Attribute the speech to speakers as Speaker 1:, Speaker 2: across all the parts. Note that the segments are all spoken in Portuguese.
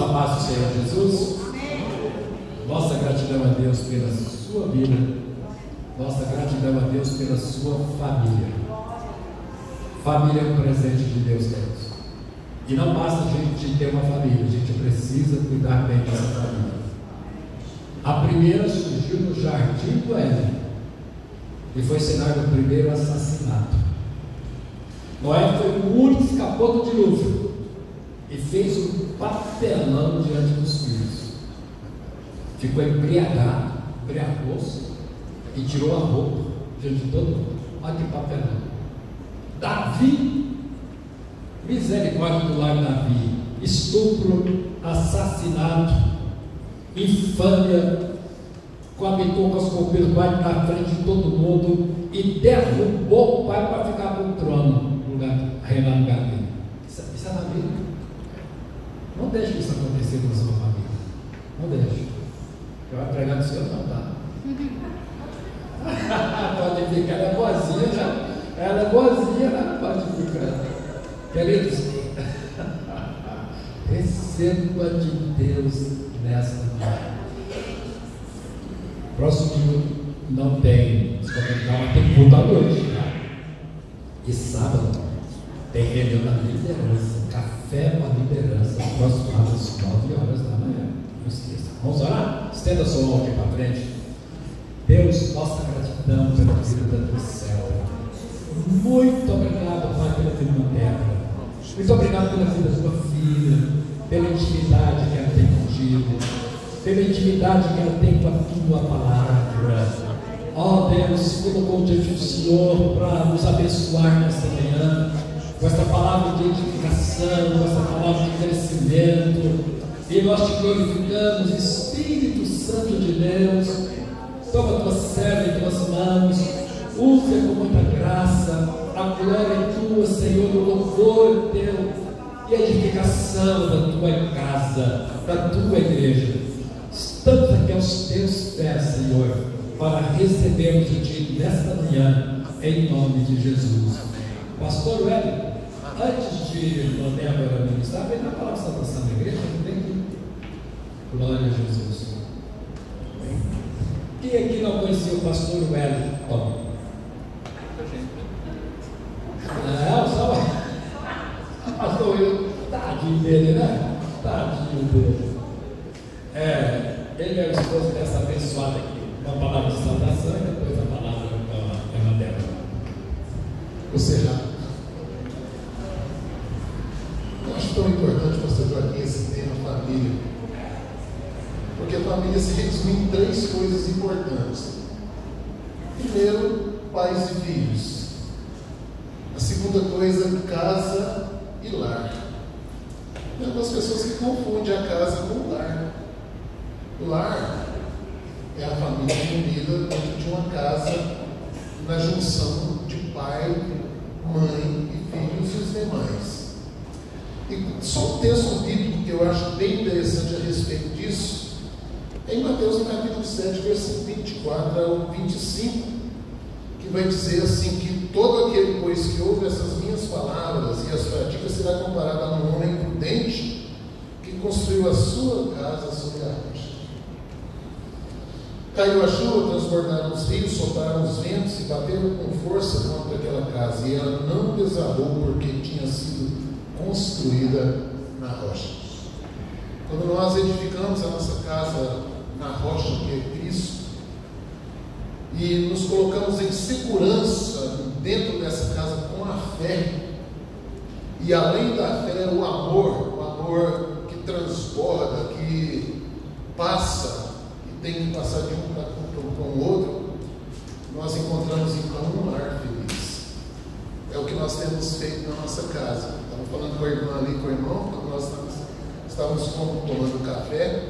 Speaker 1: a paz do Senhor Jesus. Nossa gratidão a Deus pela sua vida. Nossa gratidão a Deus pela sua família. Família é um presente de Deus, Deus. E não basta a gente ter uma família, a gente precisa cuidar bem dessa família. A primeira surgiu no Jardim do Éden e foi cenário do primeiro assassinato. Noé foi o único que escapou do dilúvio e fez um papelão diante dos filhos. Ficou embriagado, embriagou-se e tirou a roupa diante de todo mundo. Olha que papelão. Davi, misericórdia do lar Davi, estupro, assassinato, infâmia, coabitou com as companheiras do pai na frente de todo mundo e derrubou o pai para ficar com o trono, reinar no lugar dele. Isso é na vida. Não deixe isso acontecer com a sua família. Não deixe. Eu vou pregar do Senhor, não dá. Pode ficar, ela é boazinha já. Ela é boazinha, ela pode ficar. Queridos, receba de Deus nesta manhã. Próximo não tem, mas tem culto à noite. E sábado tem reunião da liderança, café para a liderança, próximo às 9 horas da manhã. Não esqueça. Vamos orar? Estenda a sua mão aqui para frente. Deus, nossa gratidão pela vida do céu. Muito obrigado, Pai, pela vida materna. Muito obrigado pela vida da sua filha, pela intimidade que ela tem contigo, pela intimidade que ela tem com a tua palavra. Ó Deus, colocou diante do Senhor para nos abençoar nesta manhã, com essa palavra de edificação, com essa palavra de crescimento. E nós te glorificamos, Espírito Santo de Deus. Toma a tua serva em tuas mãos, usa com muita graça. A glória é tua, Senhor, o louvor é teu e a edificação da tua casa, da tua igreja. Estamos aqui aos teus pés, Senhor, para recebermos de ti nesta manhã, em nome de Jesus. Pastor Hélio, antes de mandar agora ministrar, vem na palavra de salvação da igreja, não tem que. Glória a Jesus. Quem aqui não conhecia o pastor Hélio? Toma. Pastor Hélio, tadinho dele, né? Tadinho dele. Ele é o esposo dessa abençoada aqui. Uma palavra de saudação e depois a palavra da matéria. Ou seja,
Speaker 2: eu acho tão importante, pastor Joaquim, esse tema família. Porque a família se resume em 3 coisas importantes. Primeiro, pais e filhos. A segunda coisa, casa e lar. Tem algumas pessoas que confundem a casa com o lar. O lar é a família unida dentro de uma casa, na junção de pai, mãe e filhos e os demais. E só um texto bíblico que eu acho bem interessante a respeito disso é em Mateus, no capítulo 7, versículo 24 ao 25, que vai dizer assim, que todo aquele, pois, que ouve essas minhas palavras e as pratica, será comparado a um homem prudente que construiu a sua casa sobre a rocha. Caiu a chuva, transbordaram os rios, sopraram os ventos e bateram com força contra aquela casa, e ela não desabou porque tinha sido construída na rocha. Quando nós edificamos a nossa casa na rocha, que é Cristo, e nos colocamos em segurança dentro dessa casa com a fé, e além da fé, o amor que transborda, que passa, tem que passar de um para o outro, nós encontramos então um lar feliz. É o que nós temos feito na nossa casa. Estamos falando com a irmã ali, com o irmão, quando nós estávamos tomando café,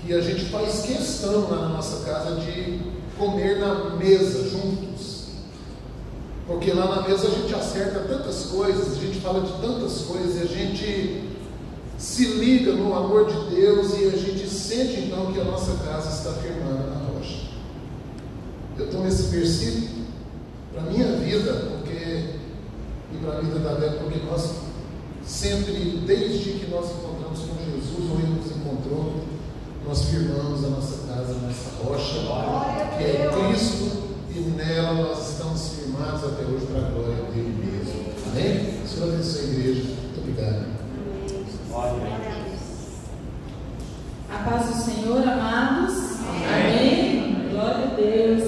Speaker 2: que a gente faz questão lá na nossa casa de comer na mesa juntos. Porque lá na mesa a gente acerta tantas coisas, a gente fala de tantas coisas, e a gente se liga no amor de Deus, e a gente sente então que a nossa casa está firmada na rocha. Eu tomo esse versículo para a minha vida, e para a vida da Bela, porque nós sempre, desde que nós encontramos com Jesus, ou Ele nos encontrou, nós firmamos a nossa casa nessa rocha, que é Cristo, e nela nós estamos firmados até hoje para a glória dele mesmo. Amém? Senhor abençoe a igreja. Muito obrigado.
Speaker 3: A paz do Senhor, amados. Amém. Glória a Deus.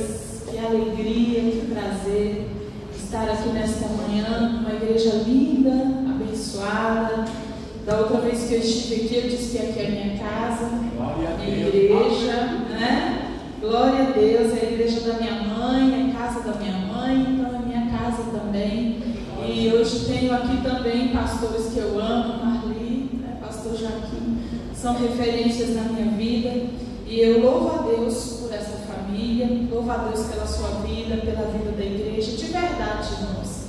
Speaker 3: Que alegria, que prazer estar aqui nesta manhã, uma igreja linda, abençoada. Da outra vez que eu estive aqui, eu disse que aqui é a minha casa, minha igreja, né? Glória a Deus, é a igreja da minha mãe, é a casa da minha mãe, então é minha casa também. E hoje tenho aqui também pastores que eu amo, Marli, né? Pastor Joaquim, são referências na minha vida. E eu louvo a Deus por essa família, louvo a Deus pela sua vida, pela vida da igreja. De verdade, irmãos,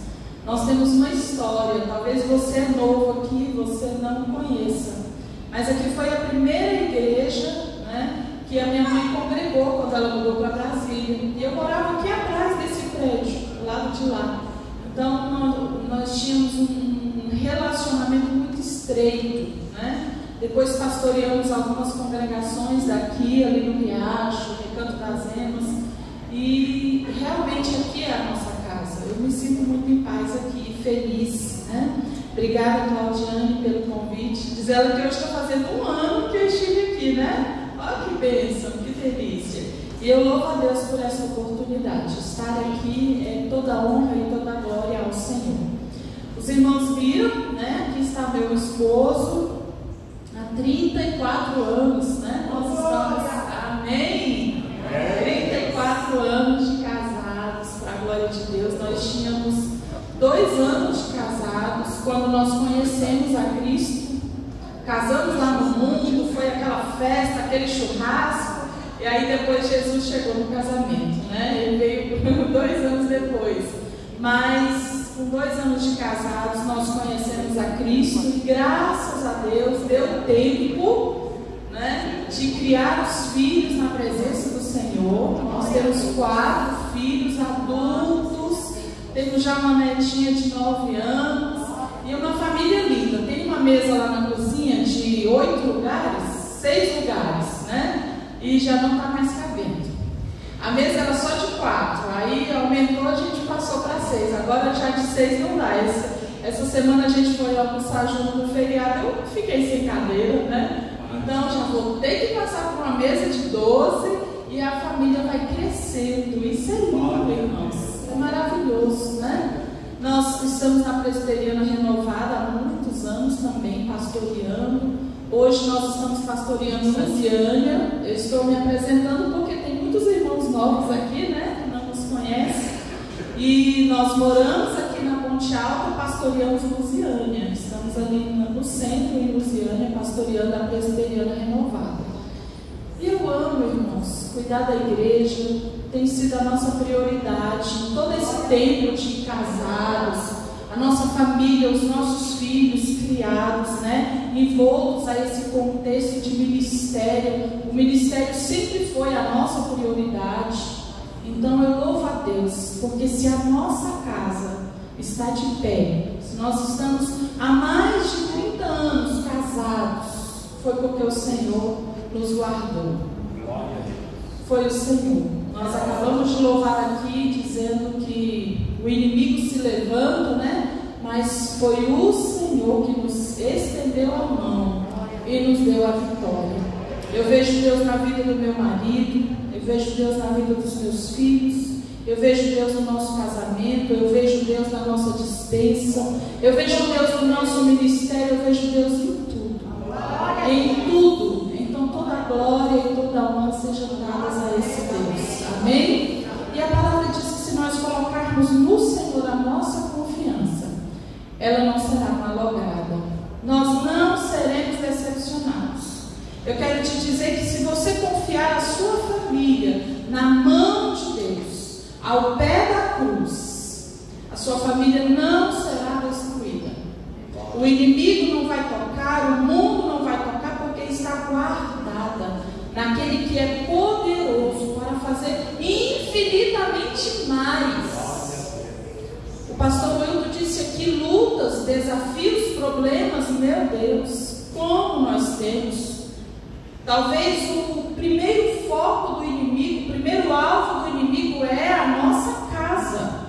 Speaker 3: nós temos uma história. Talvez você é novo aqui, você não conheça, mas aqui foi a primeira igreja, né, que a minha mãe congregou quando ela mudou para Brasília. E eu morava aqui atrás desse prédio, do lado de lá. Então nós tínhamos um relacionamento muito estreito, né? Depois pastoreamos algumas congregações daqui, ali no Riacho, Recanto das Emas, e realmente aqui é a nossa casa. Eu me sinto muito em paz aqui, feliz, né? Obrigada, Claudiane, pelo convite. Diz ela que hoje está fazendo 1 ano que eu estive aqui, né? Olha que bênção, que delícia. E eu louvo a Deus por essa oportunidade. Estar aqui é toda honra e toda glória ao Senhor. Os irmãos viram, né? Aqui está meu esposo. Há 34 anos, né? Nós estamos, amém? 34 anos de casados, para a glória de Deus. Nós tínhamos 2 anos de casados quando nós conhecemos a Cristo. Casamos lá no mundo, foi aquela festa, aquele churrasco, e aí depois Jesus chegou no casamento, né? Ele veio 2 anos depois. Mas com 2 anos de casados, nós conhecemos a Cristo e graças a Deus deu tempo, né, de criar os filhos na presença do Senhor. Nós temos 4 filhos adultos, temos já uma netinha de 9 anos e uma família linda. Tem uma mesa lá na cozinha de 8 lugares, 6 lugares, né? E já não está mais cabendo. A mesa era só de 4, aí aumentou, a gente passou para 6, agora já de 6 não dá. Essa semana a gente foi almoçar junto no feriado, eu fiquei sem cadeira, né? Então já vou ter que passar por uma mesa de 12 e a família vai crescendo. Isso é lindo, irmãos, é maravilhoso, né? Nós estamos na Presbiteriana Renovada há muitos anos também, pastoreando. Hoje nós estamos pastoreando Lusiânia. Eu estou me apresentando porque tem muitos irmãos novos aqui, né, que não nos conhecem. E nós moramos aqui na Ponte Alta, pastoreamos Lusiânia. Estamos ali no centro, em Lusiânia, pastoreando a Presbiteriana Renovada. E eu amo, irmãos, cuidar da igreja tem sido a nossa prioridade. Todo esse tempo de casados, a nossa família, os nossos filhos criados, né, envoltos a esse contexto de ministério. O ministério sempre foi a nossa prioridade. Então eu louvo a Deus, porque se a nossa casa está de pé, se nós estamos há mais de 30 anos casados, foi porque o Senhor nos guardou. Foi o Senhor. Nós acabamos de louvar aqui dizendo que o inimigo se levanta, né? Mas foi o Senhor que nos estendeu a mão e nos deu a vitória. Eu vejo Deus na vida do meu marido, eu vejo Deus na vida dos meus filhos, eu vejo Deus no nosso casamento, eu vejo Deus na nossa dispensa, eu vejo Deus no nosso ministério, eu vejo Deus em tudo. Em tudo. Então toda a glória e toda a honra sejam dadas a esse Deus. Amém? E a palavra diz que se nós colocarmos no Senhor a nossa confiança, ela não será malograda. Nós não seremos decepcionados. Eu quero te dizer que se você confiar a sua família na mão de Deus, ao pé da cruz, a sua família não será destruída. O inimigo não vai tocar, o mundo não vai tocar, porque está guardada naquele que é poderoso para fazer infinitamente mais. O pastor Wilton disse aqui: lutas desafios, problemas, meu Deus, como nós temos. Talvez o primeiro foco do inimigo, o primeiro alvo do inimigo é a nossa casa.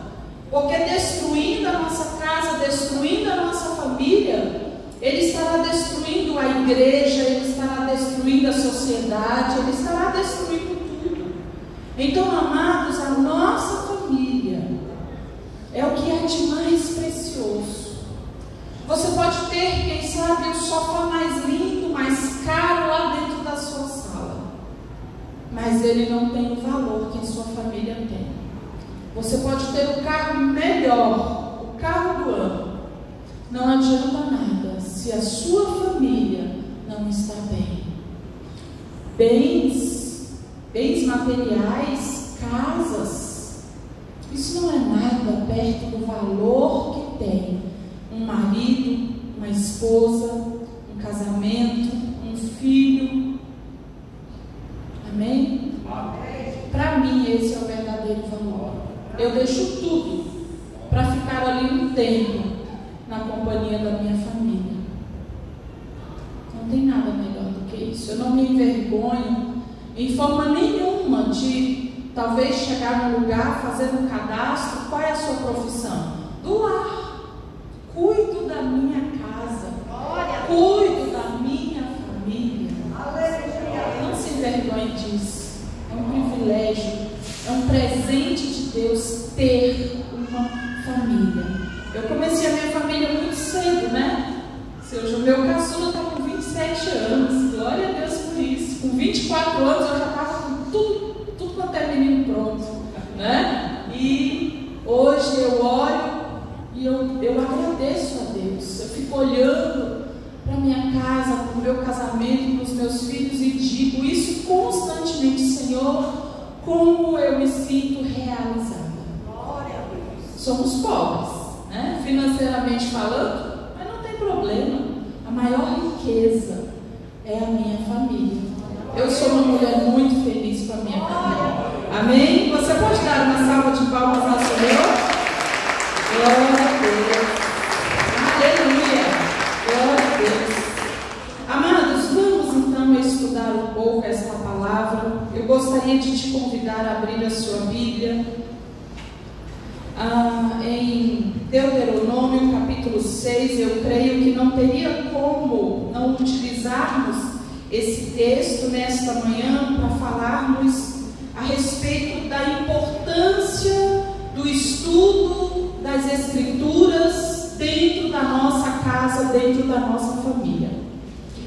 Speaker 3: Porque destruindo a nossa casa, destruindo a nossa família, ele estará destruindo a igreja, ele estará destruindo a sociedade, ele estará destruindo tudo. Então, amados, a nossa família é o que há de mais precioso. Você pode ter, quem sabe, o sofá mais lindo, mais caro lá dentro da sua sala, mas ele não tem o valor que a sua família tem. Você pode ter o carro melhor, o carro do ano, não adianta nada se a sua família não está bem. Bens materiais, casas, isso não é nada perto do valor que tem um marido, uma esposa, um casamento, um filho. Amém? Para mim esse é o verdadeiro valor. Eu deixo tudo para ficar ali um tempo na companhia da minha família. Não tem nada melhor do que isso. Eu não me envergonho em forma nenhuma de talvez chegar num lugar, fazer um cadastro. Qual é a sua profissão? Do lar. Cuido da minha casa. Cuido da minha família. Não se envergonhe disso. É um privilégio, é um presente de Deus ter uma família. Eu comecei a minha família muito cedo, né? Hoje o meu caçula está com 27 anos. Glória a Deus por isso. Com 24 anos eu já estava com tudo quanto é menino pronto, né? E hoje eu olho e eu agradeço a Deus. Eu fico olhando para a minha casa, para o meu casamento, para os meus filhos e digo isso constantemente: Senhor, como eu me sinto realizada. Somos pobres, né? Financeiramente falando, mas não tem problema. A maior riqueza é a minha família. Eu sou uma mulher muito feliz com a minha família. Amém? Você pode dar uma salva de palmas ao Senhor? Glória a Deus. Aleluia. Glória a Deus. Amados, vamos então estudar um pouco esta palavra. Eu gostaria de te convidar a abrir a sua Bíblia em Deuteronômio capítulo 6. Eu creio que não teria como não utilizarmos esse texto nesta manhã para falarmos a respeito da importância do estudo das Escrituras dentro da nossa casa, dentro da nossa família.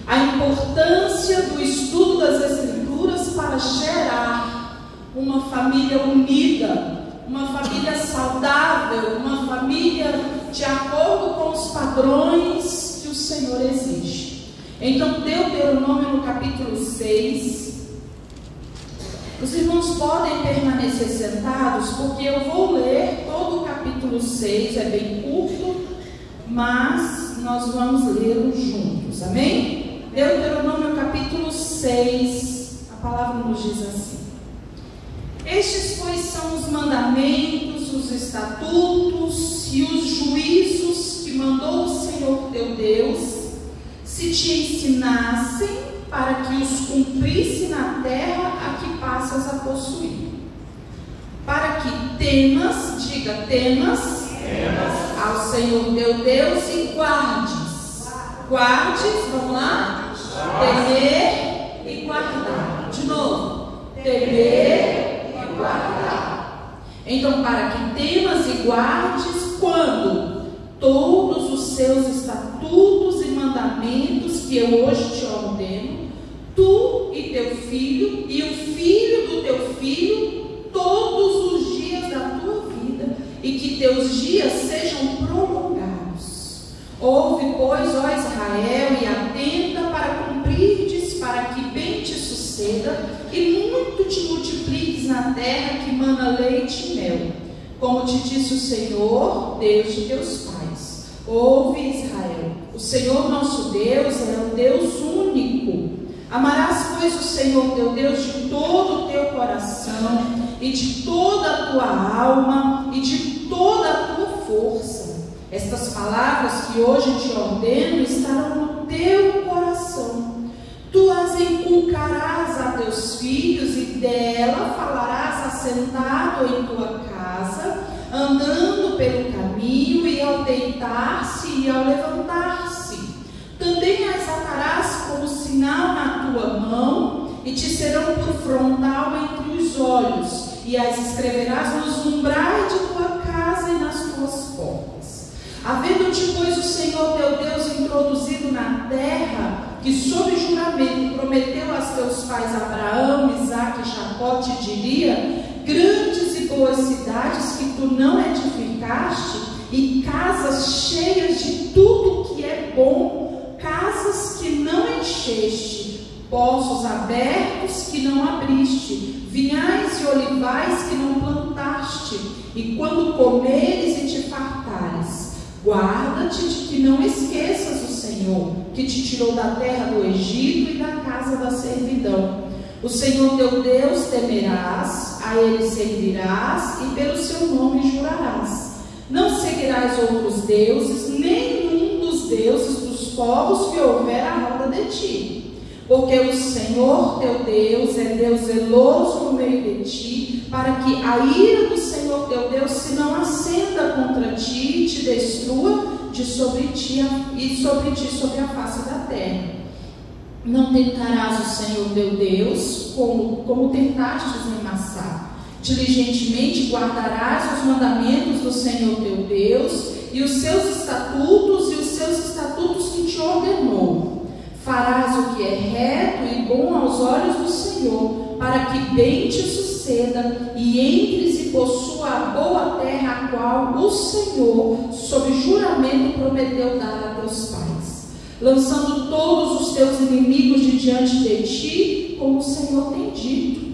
Speaker 3: A importância do estudo das Escrituras para gerar uma família unida, uma família saudável, uma família de acordo com os padrões que o Senhor exige. Então, Deuteronômio no capítulo 6, os irmãos podem permanecer sentados, porque eu vou ler todo o capítulo 6, é bem curto, mas nós vamos lê-lo juntos, amém? Deuteronômio capítulo 6, a palavra nos diz assim: estes, pois, são os mandamentos, os estatutos e os juízos que mandou o Senhor teu Deus, se te ensinassem, para que os cumprisse na terra a que passas a possuir, para que temas, diga temas, ao Senhor teu Deus e guardes, vamos lá, temer e guardar, de novo, temer e guardar. Então, para que temas e guardes, quando? Todos os seus estatutos e mandamentos que eu hoje te ordeno, tu e teu filho e o filho do teu filho, todos os dias da tua vida, e que teus dias sejam prolongados. Ouve, pois, ó Israel, e atenta para cumprirdes, para que bem te suceda e muito te multipliques na terra que mana leite e mel, como te disse o Senhor, Deus de teus pais. Ouve, Israel, o Senhor nosso Deus é o Deus único. Amarás, pois, o Senhor teu Deus de todo o teu coração, e de toda a tua alma, e de toda a tua força. Estas palavras que hoje te ordeno estarão no teu coração. Tu as inculcarás a teus filhos e dela falarás assentado em tua casa, andando pelo caminho e ao deitar-se e ao levantar-se. Também as atarás como sinal na tua mão e te serão por frontal entre os olhos, e as escreverás nos umbrais de tua casa e nas tuas portas. Havendo-te, pois, o Senhor teu Deus introduzido na terra, que sob juramento prometeu a teus pais Abraão, Isaque e Jacó, te diria: grandes e boas cidades que tu não edificaste, e casas cheias de tudo que é bom, casas que não encheste, poços abertos que não abriste, vinhais e olivais que não plantaste, e quando comeres e te fartares, guarda-te de que não esqueças o Senhor, que te tirou da terra do Egito e da casa da servidão. O Senhor teu Deus temerás, a Ele servirás e pelo seu nome jurarás. Não seguirás outros deuses, nenhum dos deuses dos povos que houver à roda de ti. Porque o Senhor teu Deus é Deus zeloso no meio de ti, para que a ira do Senhor teu Deus se não acenda contra ti e te destrua de sobre ti sobre a face da terra. Não tentarás o Senhor teu Deus como tentastes em Massá. Diligentemente guardarás os mandamentos do Senhor teu Deus e os seus estatutos que te ordenou. Farás o que é reto e bom aos olhos do Senhor, para que bem te suceda e entres e possua a boa terra, a qual o Senhor, sob juramento, prometeu dar a teus pais, lançando todos os teus inimigos de diante de ti, como o Senhor tem dito.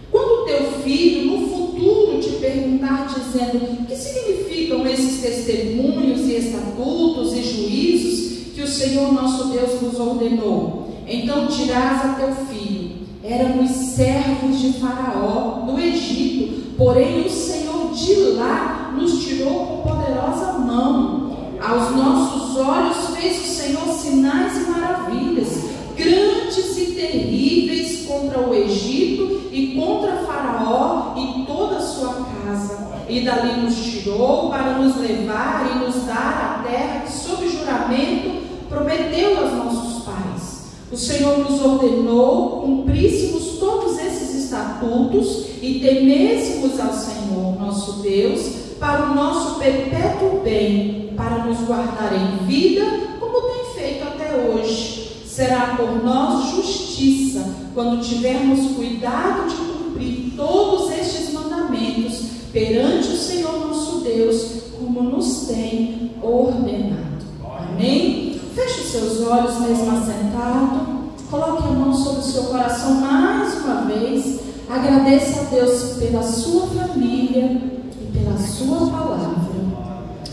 Speaker 3: Quando teu filho no futuro te perguntar, dizendo: o que significam esses testemunhos e estatutos e juízos que o Senhor nosso Deus nos ordenou? Então dirás a teu filho: éramos servos de Faraó no Egito, porém o Senhor de lá nos tirou com poderosa mão. Aos nossos olhos fez o Senhor sinais e maravilhas, grandes e terríveis, contra o Egito e contra Faraó e toda a sua casa. E dali nos tirou para nos levar e nos dar a terra que sob juramento prometeu aos nossos pais. O Senhor nos ordenou cumpríssemos todos esses estatutos e temêssemos ao Senhor nosso Deus para o nosso perpétuo bem, para nos guardar em vida, como tem feito até hoje. Será por nós justiça, quando tivermos cuidado de cumprir todos estes mandamentos perante o Senhor nosso Deus, como nos tem ordenado. Amém? Feche os seus olhos mesmo assentado, coloque a mão sobre o seu coração mais uma vez, agradeça a Deus pela sua família e pela sua palavra.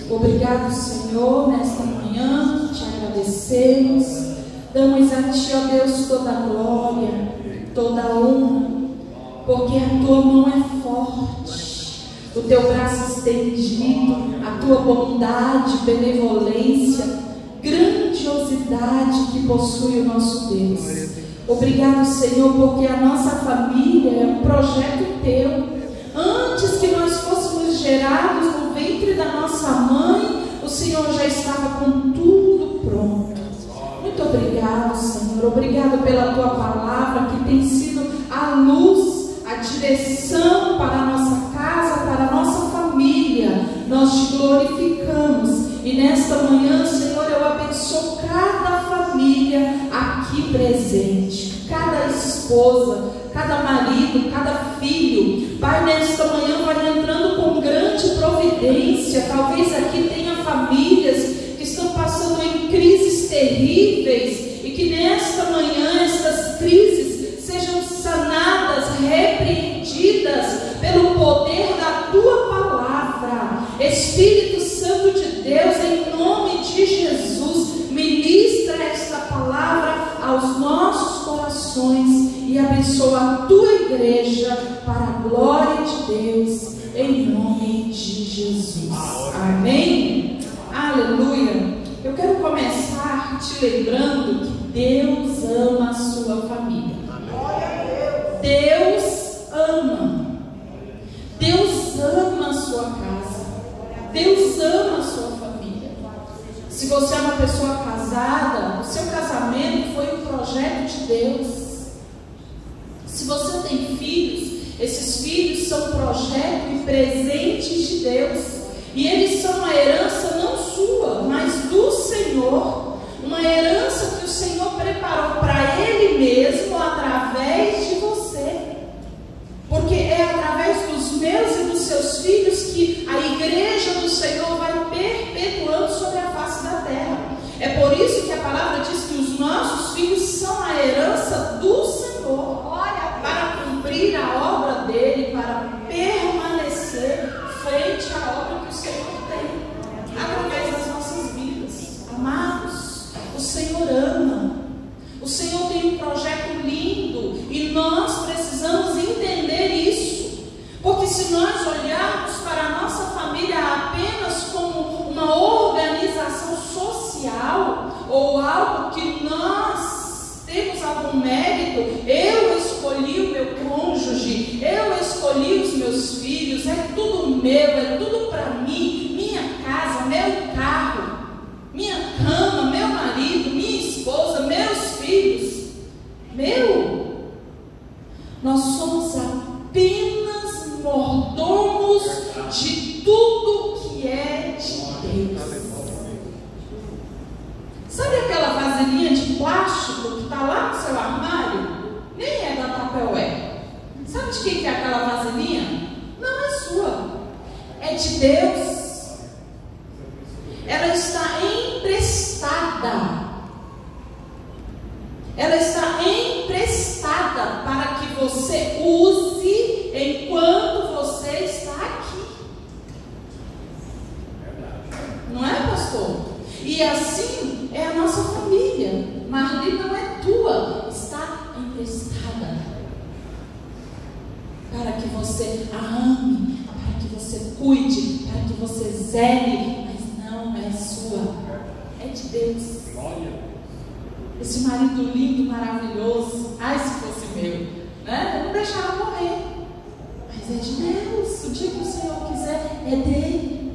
Speaker 3: Obrigado, Senhor, nesta manhã, te agradecemos, damos a ti, ó Deus, toda a glória, toda a honra, porque a tua mão é forte, o teu braço estendido, a tua bondade, benevolência, grandiosidade que possui o nosso Deus. Obrigado, Senhor, porque a nossa família é um projeto teu. Antes que nós fôssemos gerados no ventre da nossa mãe, o Senhor já estava com tudo pronto. Muito obrigado, Senhor. Obrigado pela tua palavra, que tem sido a luz, a direção para a nossa casa, para a nossa família. Nós te glorificamos. E nesta manhã, Senhor, eu abençoo cada família aqui presente, cada esposa, cada marido, cada filho. Pai, nesta manhã vai entrando com grande providência. Talvez aqui tenha famílias que estão passando em crises terríveis, e que nesta manhã estas crises sejam sanadas, repreendidas pelo poder da tua palavra. Espírito Santo de Deus, em nome de Jesus, ministra esta palavra aos nossos corações e abençoa a tua igreja para a glória de Deus, em nome de Jesus. Amém? Aleluia. começar te lembrando que Deus ama a sua família. Deus ama. Deus ama a sua casa. Deus ama a sua família. Se você é uma pessoa casada, o seu casamento foi um projeto de Deus. Se você tem filhos, esses filhos são projeto e presentes de Deus. E eles são uma herança não sua, mas do Senhor. Uma herança que o Senhor preparou para Ele mesmo através de você. Porque é através dos meus e dos seus filhos que a igreja do Senhor vai perpetuando sobre a face da terra. É por isso que a palavra diz que os nossos filhos são a herança do Senhor. Para cumprir a obra dele, para permanecer frente à obra que o Senhor tem, através das nossas vidas. Amados, o Senhor ama. O Senhor tem um projeto lindo e nós precisamos entender isso. Porque se nós olharmos para a nossa família apenas como uma organização social ou algo que nós temos algum mérito, eu escolhi o meu cônjuge, eu escolhi os meus filhos, é tudo meu, é tudo para mim, minha casa, meu carro, minha cama, meu marido, minha esposa, meus filhos, nós somos apenas mordomos de tudo que é de Deus. Sabe aquela vasilhinha de plástico que está lá no seu armário? Nem é da Tupperware. Sabe de quem que é aquela vasilhinha? Não é sua, é de Deus. Ela está emprestada. Ela está emprestada para que você use enquanto você está aqui. Não é, pastor? E assim é a nossa família. Marli não é tua, está emprestada para que você a ame, para que você cuide, para que você zele, mas não é sua, é de Deus. Esse marido lindo, maravilhoso, ai, se fosse meu, né? Eu não deixava morrer, mas é de Deus. O dia que o Senhor quiser, é dele.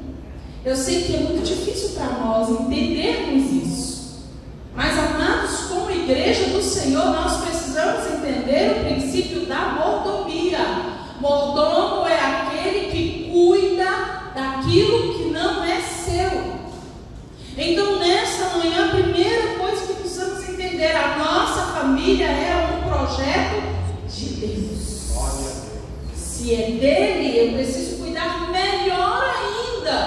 Speaker 3: Eu sei que é muito difícil para nós entendermos isso, mas amados, como igreja do Senhor, nós precisamos entender o princípio da mordomia. Mordomo é aquele que cuida daquilo que não é seu. Então, nesta manhã, a primeira coisa que precisamos entender, a nossa família é um projeto de Deus. Se é dele, eu preciso cuidar melhor ainda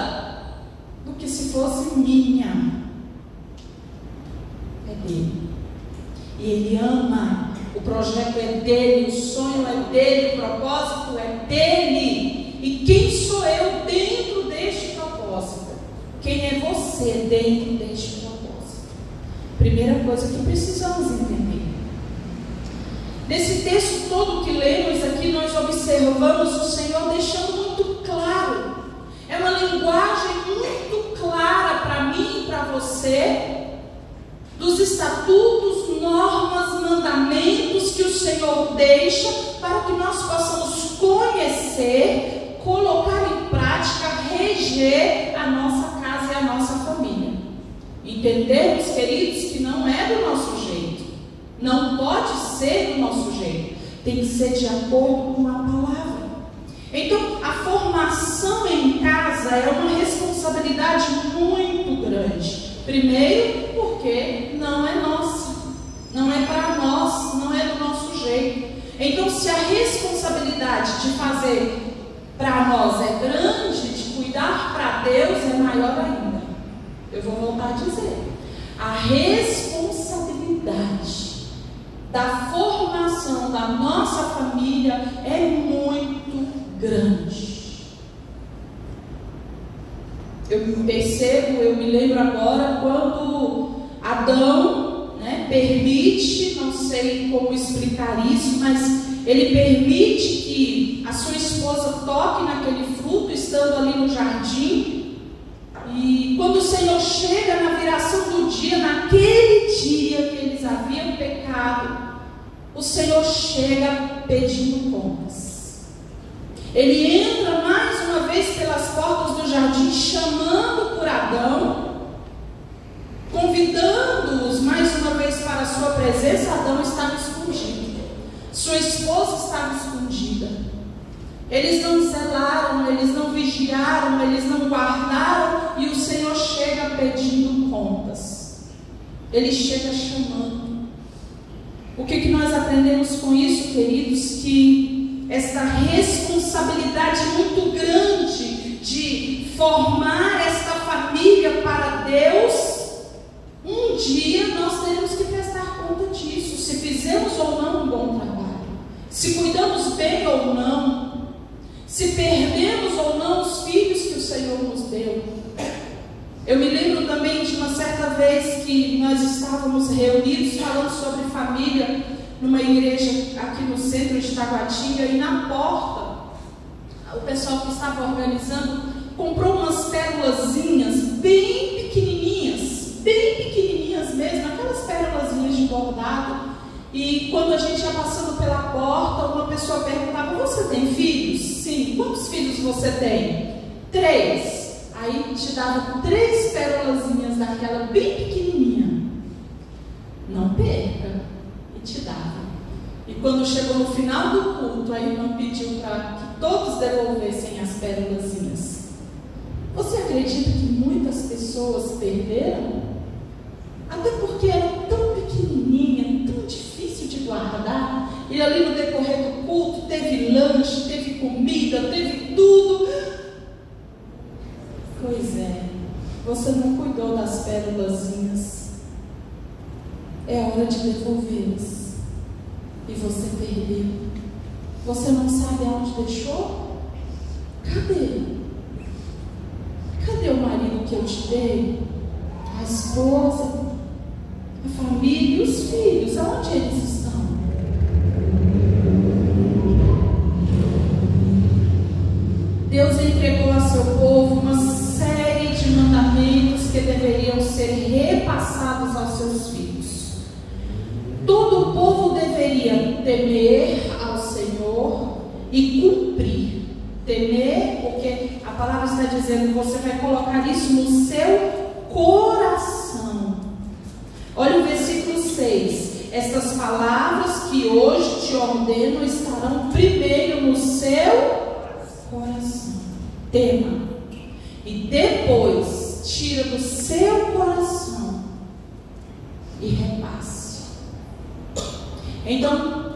Speaker 3: do que se fosse minha. É dele. E ele ama. O projeto é dele, o sonho é dele, o propósito é dele. E quem sou eu dentro deste propósito? Quem é você dentro deste propósito? Primeira coisa que precisamos entender. Nesse texto todo que lemos aqui, nós observamos o Senhor deixando muito claro. É uma linguagem muito clara para mim e para você, dos estatutos, normas, mandamentos que o Senhor deixa para que nós possamos conhecer, colocar em prática, reger a nossa casa e a nossa família. Entendemos, queridos, que não é do nosso jeito, não pode ser do nosso jeito, tem que ser de acordo com a palavra. Então, a formação em casa é uma responsabilidade muito grande. Primeiro, porque não é nossa, não é para nós, não é do nosso jeito. Então, se a responsabilidade de fazer para nós é grande, de cuidar para Deus é maior ainda. Eu vou voltar a dizer, a responsabilidade da formação da nossa família é muito grande. Eu percebo, eu me lembro agora quando Adão, permite, não sei como explicar isso, mas ele permite que a sua esposa toque naquele fruto, estando ali no jardim, E quando o Senhor chega na viração do dia, naquele dia que eles haviam pecado, o Senhor chega pedindo contas. Ele entra mais uma vez pelas portas do jardim, chamando por Adão, convidando-os mais uma vez para a sua presença. Adão estava escondido, sua esposa estava escondida. Eles não zelaram, eles não vigiaram, eles não guardaram, e o Senhor chega pedindo contas. Ele chega chamando. O que nós aprendemos com isso, queridos? Que esta responsabilidade muito grande de formar esta família para Deus, um dia nós teremos que prestar conta disso, se fizemos ou não um bom trabalho, se cuidamos bem ou não, se perdemos ou não os filhos que o Senhor nos deu. Eu me lembro também de uma certa vez que nós estávamos reunidos falando sobre família numa igreja aqui no centro de Taguatinga, e na porta o pessoal que estava organizando comprou umas pérolazinhas bem pequenininhas mesmo, aquelas pérolazinhas de bordado. E quando a gente ia passando pela porta, uma pessoa perguntava: você tem filhos? Sim. Quantos filhos você tem? 3. Aí te dava 3 pérolazinhas daquela bem pequenininha. Não perca. E te dava. E quando chegou no final do culto, a irmã pediu para que todos devolvessem as pérolazinhas. Você acredita que muitas pessoas perderam? Até porque era tão pequenininha, tão difícil de guardar. E ali no decorrer do culto teve lanche, teve comida, teve tudo. Pois é, você não cuidou das pérolazinhas. É hora de devolvê-las. E você perdeu. Você não sabe aonde deixou? Cadê? Cadê o marido que eu te dei? A esposa? A família e os filhos? Aonde eles estão? Deus entregou a seu povo uma série de mandamentos que deveriam ser repassados aos seus filhos. Todo o povo deveria temer ao Senhor e cumprir. Temer, porque a palavra está dizendo, você vai colocar isso no seu coração. Olha o versículo 6. Estas palavras que hoje te ordeno estarão primeiro no seu coração. Tema. E depois tira do seu coração e repasse. Então,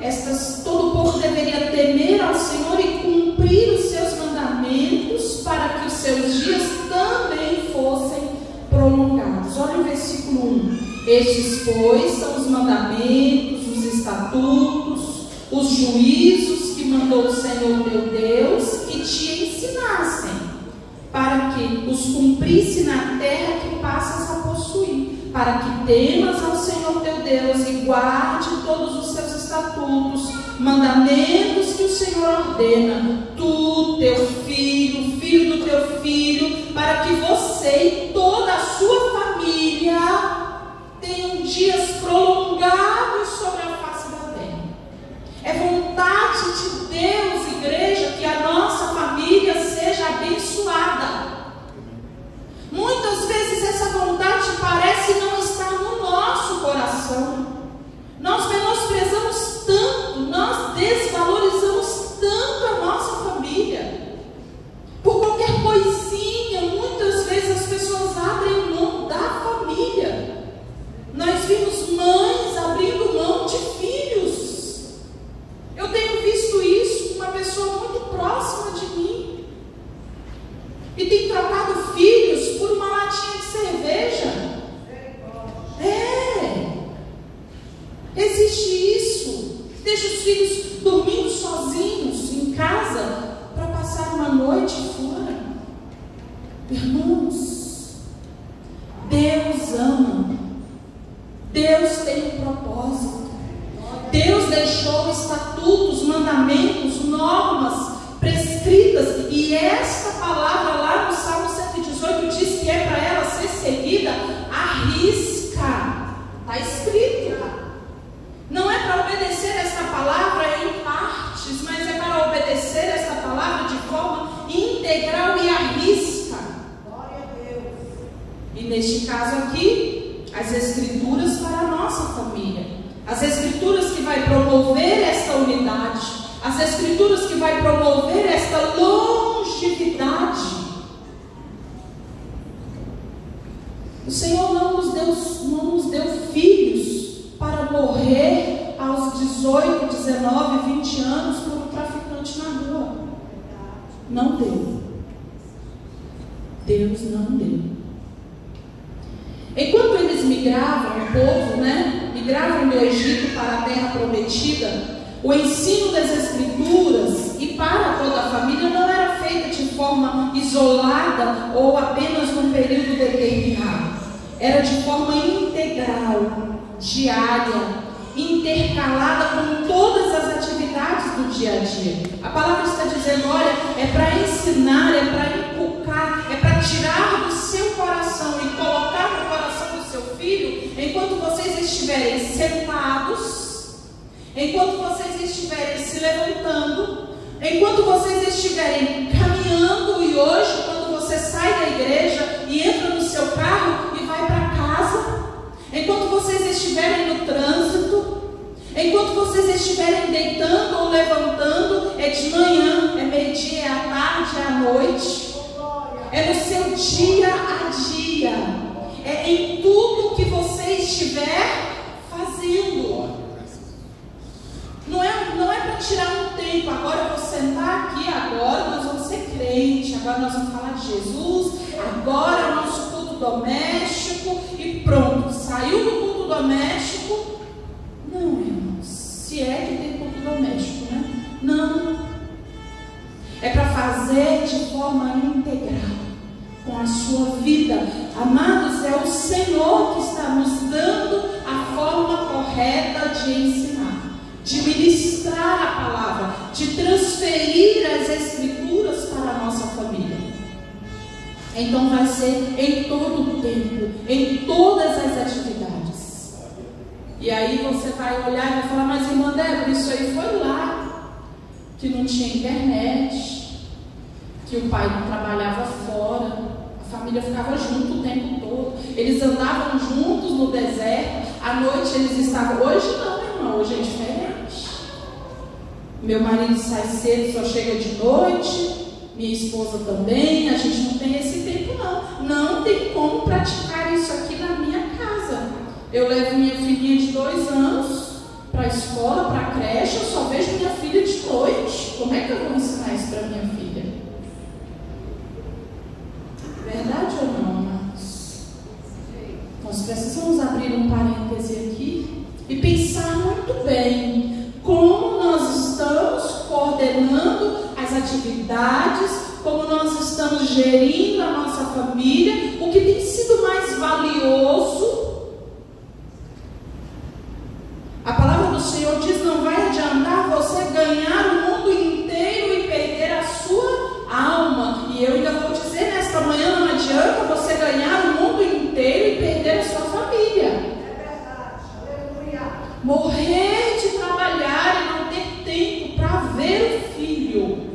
Speaker 3: todo o povo deveria temer ao Senhor e cumprir os seus mandamentos, para que os seus dias também fossem prolongados. Olha o versículo 1. Estes, pois, são os mandamentos, os estatutos, os juízos que mandou o Senhor teu Deus que te ensinassem, para que os cumprisse na terra que passas a possuir, para que temas ao Senhor teu Deus e guarde todos os seus estatutos, mandamentos que o Senhor ordena, tu, teu filho, filho do teu filho, para que você e toda a sua família tenham dias prolongados sobre a face da terra. É vontade de Deus, igreja, que a nossa família seja abençoada. Muitas vezes essa vontade parece não estar no nosso coração. Nós menosprezamos tanto, nós desvalorizamos tanto a nossa família. Por qualquer coisinha, muitas vezes as pessoas abrem mão da família. Nós vimos mães abrindo mão de filhos. Eu tenho visto isso com uma pessoa muito próxima de mim. E tem trocado filhos por uma latinha de cerveja. Existe isso. Deixa os filhos dormindo sozinhos em casa para passar uma noite fora. Irmãos, Deus ama. Deus tem um propósito. Deus deixou estatutos, mandamentos, normas prescritas, e esta palavra lá no Salmo 118 diz que é neste caso aqui, as Escrituras para a nossa família. As Escrituras que vai promover esta unidade, as Escrituras que vai promover esta longevidade. O Senhor não nos deu filhos para morrer aos 18, 19, 20 anos como um traficante na rua. Não deu. Deus não deu. Enquanto eles migravam, o povo, migravam do Egito para a terra prometida, o ensino das Escrituras e para toda a família não era feito de forma isolada ou apenas num período determinado. Era de forma integral, diária, intercalada com todas as atividades do dia a dia. A palavra está dizendo, olha, é para ensinar, é para inculcar, é para tirar do seu coração e colocar no coração do seu filho, enquanto vocês estiverem sentados, enquanto vocês estiverem se levantando, enquanto vocês estiverem caminhando, e hoje, quando você sai da igreja e entra no seu carro e vai para casa, enquanto vocês estiverem no trânsito, enquanto vocês estiverem deitando ou levantando, é de manhã, é meio-dia, é à tarde, é à noite, é no seu dia a dia, é em tudo que você estiver fazendo. Não é para tirar um tempo, agora eu vou sentar aqui, agora nós vamos ser crente, agora nós vamos falar de Jesus, agora é o nosso culto doméstico e pronto, saiu do culto doméstico. Não, irmãos, se é que tem culto doméstico, Não. É para fazer de forma integral, com a sua vida. Amados, é o Senhor que está nos dando a forma correta de ensinar, de ministrar a palavra, de transferir as Escrituras para a nossa família. Então vai ser em todo o tempo, em todas as atividades. E aí você vai olhar e vai falar, mas irmã Débora, isso aí foi lá, que não tinha internet, que o pai não trabalhava fora, a família ficava junto o tempo todo, eles andavam juntos no deserto, à noite eles estavam, hoje não, irmão, hoje é diferente. Meu marido sai cedo, só chega de noite, minha esposa também, a gente não tem esse tempo não tem como praticar isso aqui na minha casa. Eu levo minha filhinha de 2 anos para a escola, para a creche, eu só vejo minha filha de noite. Como é que eu vou ensinar isso para minha filha? Verdade ou não, amados? Nós precisamos abrir um parêntese aqui e pensar muito bem como nós estamos coordenando as atividades, como nós estamos gerindo a nossa família, o que tem sido mais valioso. A palavra do Senhor diz, não vai adiantar você ganhar o mundo inteiro e perder a sua alma. E eu ainda vou dizer nesta manhã, não adianta você ganhar o mundo inteiro e perder a sua família.
Speaker 4: É verdade, aleluia.
Speaker 3: Morrer de trabalhar e não ter tempo para ver o filho.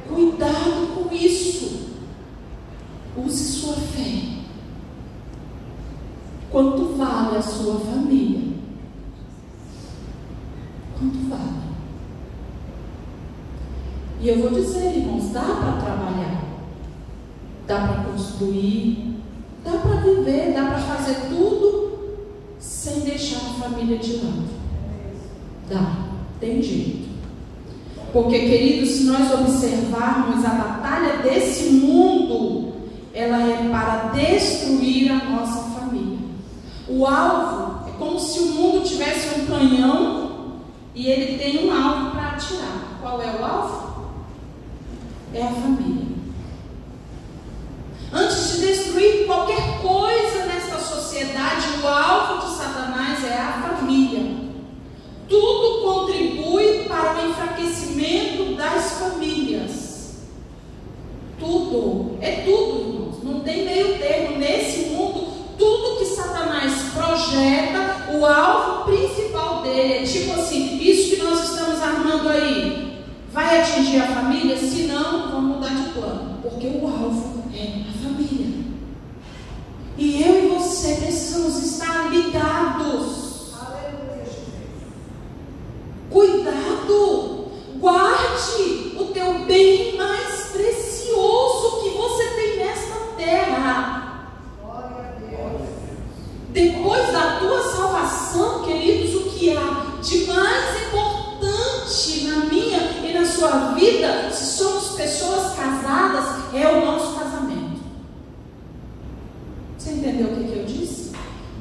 Speaker 3: Cuidado com isso. Use sua fé. Quanto vale a sua família? Quanto vale? E eu vou dizer, irmãos, dá para trabalhar, dá para construir, dá para viver, dá para fazer tudo sem deixar a família de lado. Dá, tem jeito. Porque, queridos, se nós observarmos a batalha desse mundo, ela é para destruir a nossa família. O alvo é como se o mundo tivesse um canhão e ele tem um alvo para atirar. Qual é o alvo? É a família. Antes de destruir qualquer coisa nesta sociedade, o alvo de Satanás é a família. Tudo contribui para o enfraquecimento das famílias. Tudo, é tudo, irmãos. Não tem meio termo. Nesse mundo, tudo que Satanás projeta, o alvo principal dele é tipo assim, isso que nós estamos armando aí, vai atingir a família? Se não, vamos mudar de plano. Porque o alvo é a família. E eu e terra. Depois da tua salvação, queridos, o que há de mais importante na minha e na sua vida, se somos pessoas casadas, é o nosso casamento. Você entendeu o que eu disse?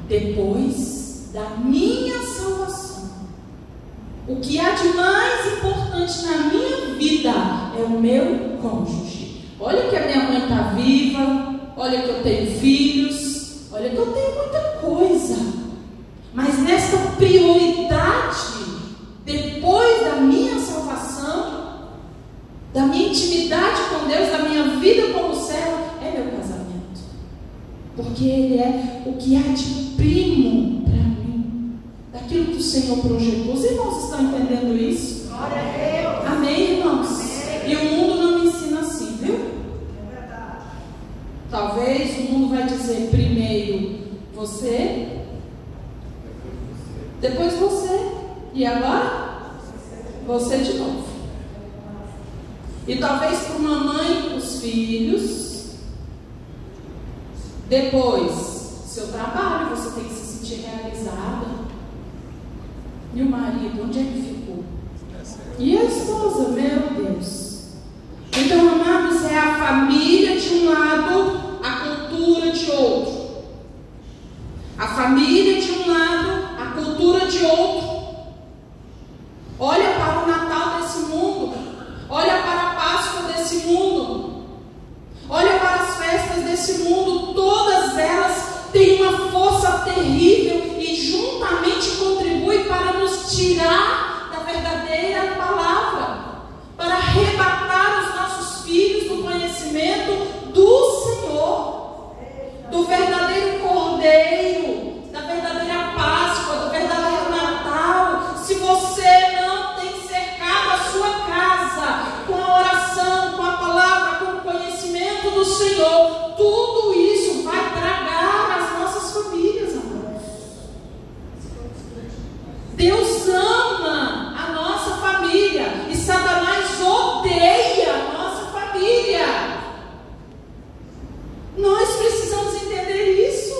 Speaker 3: Depois da minha salvação, o que há de mais importante na minha vida é o meu cônjuge. Olha que a minha mãe está viva, olha que eu tenho filhos, olha que eu tenho muita coisa, mas nessa prioridade, depois da minha salvação, da minha intimidade com Deus, da minha vida como servo, é meu casamento, porque ele é o que há de primo para mim, daquilo que o Senhor projetou. Os irmãos estão entendendo isso?
Speaker 4: Glória a Deus.
Speaker 3: Amém, irmãos?
Speaker 4: Amém.
Speaker 3: E o mundo não me ensina assim, viu?
Speaker 4: É verdade.
Speaker 3: Talvez o mundo vai dizer primeiro você, depois você, e agora você de novo. E talvez para uma mãe, os filhos, depois seu trabalho, você tem que se sentir realizada. E o marido, onde é que ficou? E a esposa, meu Deus. Então, amados, é a família de um lado, a cultura de outro. A família de um lado, a cultura de outro. Olha para o Natal desse mundo, olha para a Páscoa desse mundo, olha para as festas desse mundo. Todas elas têm uma força terrível e juntamente contribuem para nos tirar da verdadeira palavra, para arrebatar os nossos filhos do conhecimento do Senhor, do verdadeiro Cordeiro, da verdadeira Páscoa, do verdadeiro Natal. Se você não tem cercado a sua casa com a oração, com a palavra, com o conhecimento do Senhor, tudo isso vai tragar as nossas famílias, amados. Deus ama a nossa família e Satanás odeia a nossa família. Nós precisamos entender isso.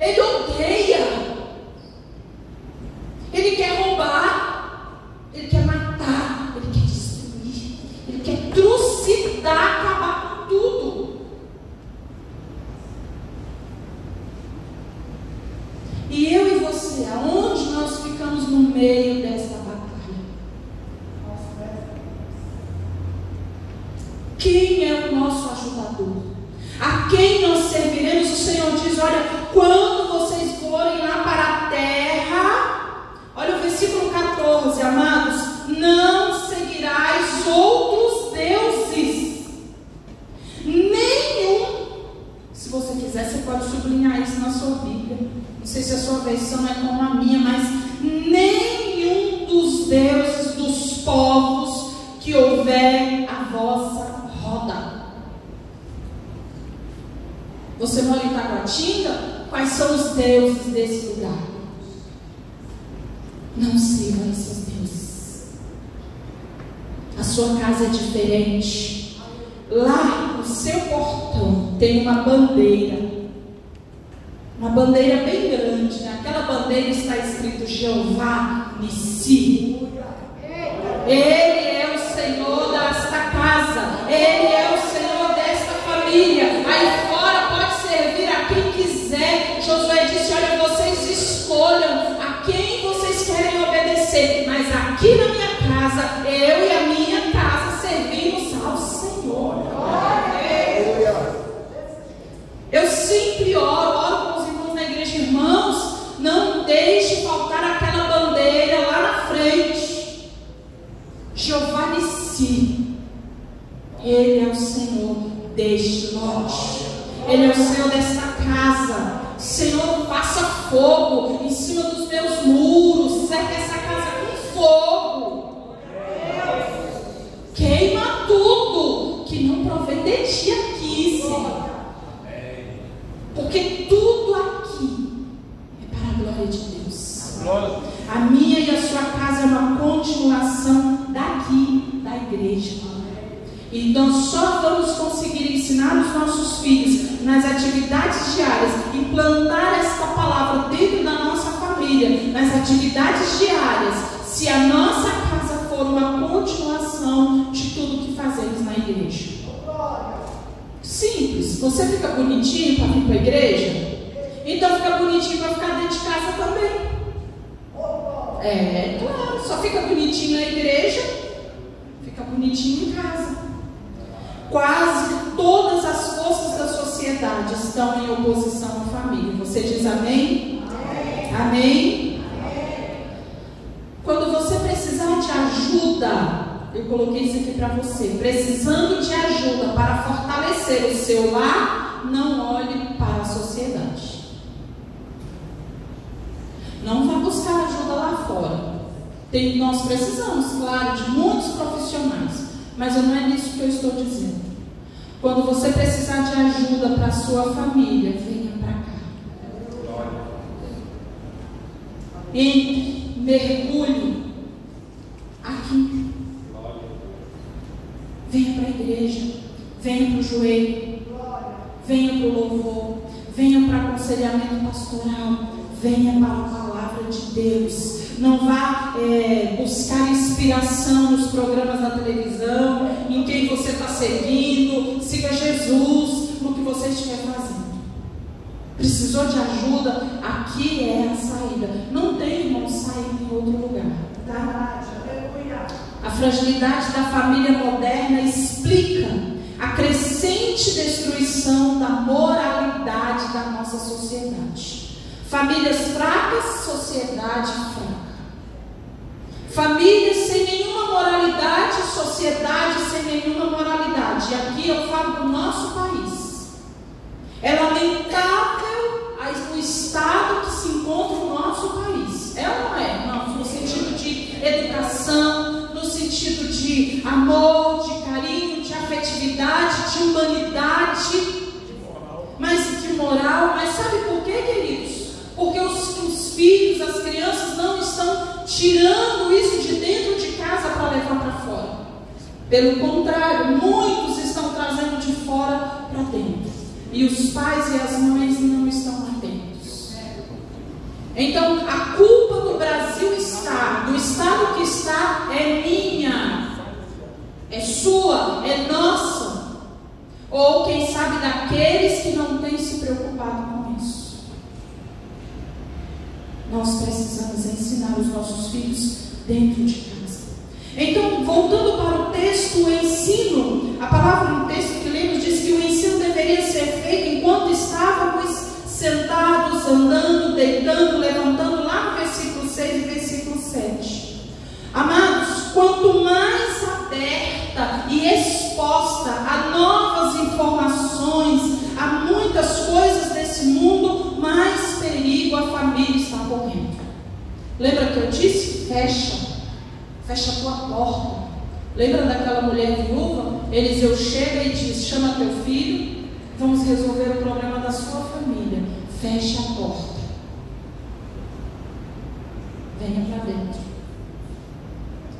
Speaker 3: Ele odeia. Ele quer roubar. Ele quer matar. Ele quer destruir. Ele quer trucidar, acabar com tudo. E eu e você, aonde nós ficamos no meio dessa batalha? Quem é o nosso ajudador? A quem nós serviremos? O Senhor diz: olha, quando vocês forem lá para a terra, olha o versículo 14, amados, não seguirás outros deuses, nenhum. Se você quiser, você pode sublinhar isso na sua Bíblia. Não sei se a sua versão é como a minha, mas nenhum dos deuses dos povos que houver à vossa roda. Você mora em Taguatinga? Quais são os deuses desse lugar? Não sirvam esses deuses. A sua casa é diferente. Lá no seu portão tem uma bandeira bem grande. Naquela bandeira está escrito Jeová Nissi. Ele é o Senhor desta casa. Ele é o Senhor desta família. Aí fora pode servir a quem quiser. Josué disse: olha, vocês escolham a quem vocês querem obedecer, mas aqui na minha casa, eu e a minha casa servimos ao Senhor. Eu sempre oro com os irmãos na igreja: irmãos, não deixe faltar aquela bandeira lá na frente. Jeová Nissi. Ele é o Senhor deste lote. Ele é o Senhor desta casa. Senhor, faça fogo em cima dos meus muros. Cerca essa casa com fogo. Queima tudo que não provém de ti aqui, Senhor. Porque tudo aqui é para a glória de Deus. A minha e a sua casa é uma continuação daqui, da igreja. E nós só vamos conseguir ensinar os nossos filhos nas atividades diárias, implantar esta palavra dentro da nossa família, nas atividades diárias, se a nossa casa for uma continuação de tudo que fazemos na igreja. Simples. Você fica bonitinho para vir para a igreja? Então fica bonitinho para ficar dentro de casa também. É, claro, só fica bonitinho na igreja, fica bonitinho em casa. Quase todas as forças da sociedade estão em oposição à família. Você diz amém? Amém. Amém? Quando você precisar de ajuda, eu coloquei isso aqui para você, precisando de ajuda para fortalecer o seu lar, não olhe para a sociedade. Não vá buscar ajuda lá fora. Nós precisamos, claro, de muitos profissionais, mas não é nisso que eu estou dizendo. Quando você precisar de ajuda para a sua família, venha para cá. Entre, mergulhe aqui. Venha para a igreja, venha para o joelho, venha para o louvor, venha para o aconselhamento pastoral, venha para a palavra de Deus. Não vá buscar inspiração nos programas da televisão, em quem você está seguindo. Siga Jesus no que você estiver fazendo. Precisou de ajuda? Aqui é a saída. Não tem, irmão, saída em outro lugar, tá? A fragilidade da família moderna explica a crescente destruição da moralidade da nossa sociedade. Famílias fracas, sociedade fraca. Famílias sem nenhuma moralidade, sociedade sem nenhuma moralidade. E aqui eu falo do nosso país. É lamentável o estado que se encontra o nosso país. É ou não é? Não, no sentido de educação, no sentido de amor, de carinho, de afetividade, de humanidade, mas de moral. Mas sabe por quê, queridos? Porque os filhos, as crianças não estão tirando isso de dentro de casa para levar para fora. Pelo contrário, muitos estão trazendo de fora para dentro. E os pais e as mães não estão atentos. Então, a culpa do Brasil está, do estado que está, é minha, é sua, é nossa. Ou, quem sabe, daqueles que não têm se preocupado com isso. Nós precisamos ensinar os nossos filhos dentro de casa. Então, voltando para o texto, o ensino, a palavra no texto que lemos diz que o ensino deveria ser feito enquanto estávamos sentados, andando, deitando, levantando, lá no versículo 6 e versículo 7. Amados, quanto mais aberta e exposta a novas informações, a muitas coisas desse mundo, mais perigo a família está correndo. Lembra que eu disse? Fecha a tua porta. Lembra daquela mulher viúva? Eliseu chega e diz: chama teu filho, vamos resolver o problema da sua família. Fecha a porta. Venha para dentro.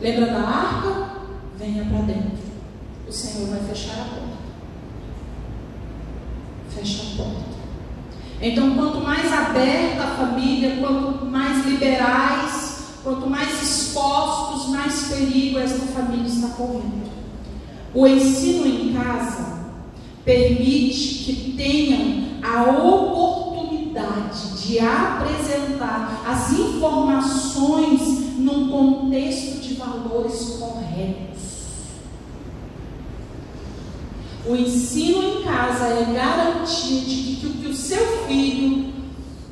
Speaker 3: Lembra da arca? Venha para dentro. O Senhor vai fechar a porta. Fecha a porta. Então, quanto mais aberta a família, quanto mais liberais, quanto mais expostos, mais perigo esta família está correndo. O ensino em casa permite que tenham a oportunidade de apresentar as informações num contexto de valores corretos. O ensino em casa é garantia de que o seu filho,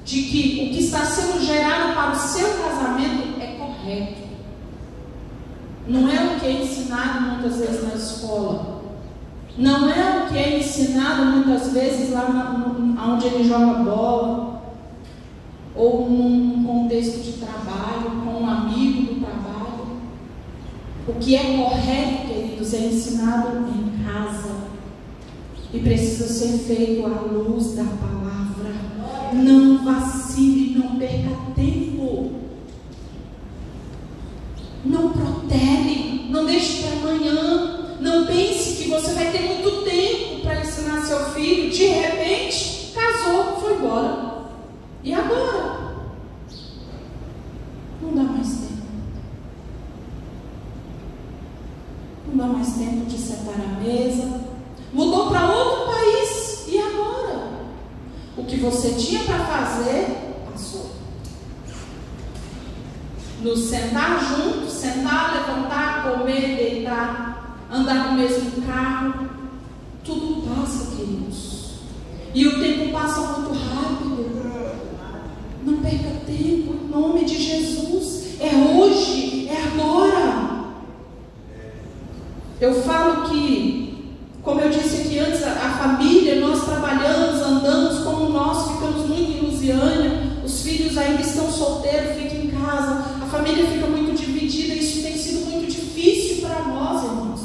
Speaker 3: de que o que está sendo gerado para o seu casamento é correto. Não é o que é ensinado muitas vezes na escola. Não é o que é ensinado muitas vezes lá onde ele joga bola, ou num contexto de trabalho, com um amigo do trabalho. O que é correto, queridos, é ensinado em casa. E precisa ser feito à luz da palavra. Não vacile, não perca tempo. Não protele, não deixe para amanhã. Não pense que você vai ter muito tempo para ensinar seu filho. De repente, embora. E agora? Não dá mais tempo. Não dá mais tempo de sentar à mesa. Mudou para outro país. E agora? O que você tinha para fazer, passou. Nos sentar juntos, sentar, levantar, comer, deitar, andar no mesmo carro, tudo passa, queridos. E o tempo passa muito rápido. Não perca tempo, em nome de Jesus. É hoje, é agora. Eu falo que, como eu disse aqui antes, a família, nós trabalhamos, andamos, como nós ficamos muito em Lusiânia, os filhos ainda estão solteiros, ficam em casa, a família fica muito dividida. Isso tem sido muito difícil para nós, irmãos.